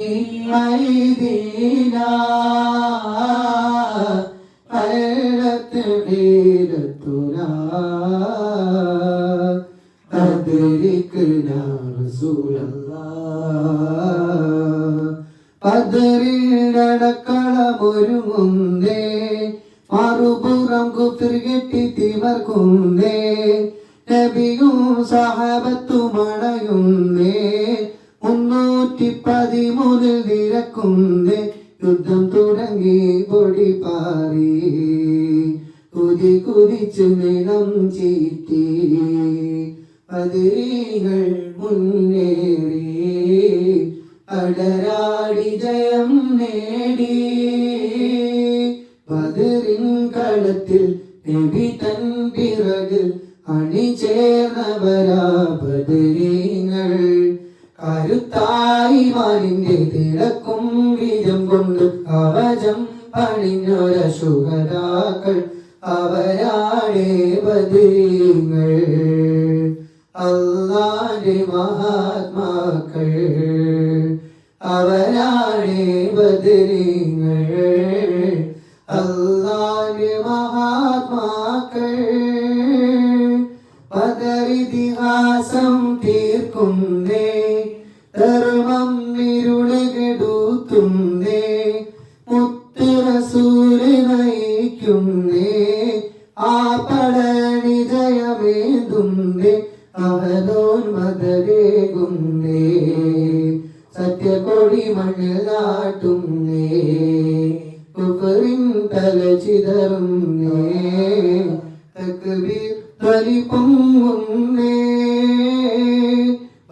أيدينا قلت غيرتنا أدركنا رسول الله പദറിൽ നടക്കളമൊരുങ്ങുന്നേ മറുപുറം കുത്തിർകെട്ടി തിമർക്കുന്നേ നബിയും സഹാബത്തും അണയുന്നേ 313 നിരക്കുന്നേ യുദ്ധം തുടങ്ങി പൊടി പാറി കുതി കുതിച്ചു നിണം ചീറ്റി പതിരികൾ മുന്നേറി അടരാടി ജയം നേടി ബദറിൻ കളത്തിൽ നബി തൻ പിറകിൽ അണിചേർന്നവരാ ബദരീങ്ങൾ കരുത്തായി മാനിന്റെ തിളക്കും വീരം കൊണ്ട് കവചം പണിഞ്ഞൊര ശുഹദാക്കൾ അവരാണേ ബദരീങ്ങൾ അല്ലാഹുവിന്റെ മഹാത്മാക്കൾ അവരാണേ ബദരീങ്ങൾ അല്ലാഹുവിന്റെ മഹാത്മാക്കൾ ബദറിതിഹാസം തീർക്കുന്നേ ധർമ്മം ഇരുളുകെടുത്തുന്നേ മുത്ത് റസൂല് നയിക്കുന്നേ ആ പടണി ജയമേന്തുന്നേ അവനോൻ മദരേകുന്നേ സത്യകൊടി മണ്ണിൽ നാട്ടുന്നേ കുഫറിൻ തല ചിതറുന്നേ തക്ബീർ ധ്വനി പൊങ്ങുന്നേ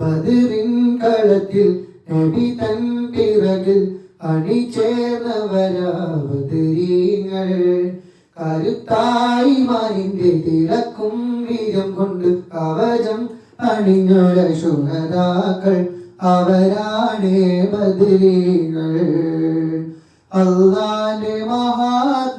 ബദറിൻ കളത്തിൽ നബി തൻ പിറകിൽ അണിചേർന്നവരാ ബദരീങ്ങൾ കരുത്തായി മാനിന്റെ തിളക്കും വീരം കൊണ്ട് കവചം അണിഞ്ഞൊര ശുഹദാക്കൾ അവരാണേ ബദരീങ്ങൾ അല്ലാഹുവിന്റെ മഹാത്മാക്കൾ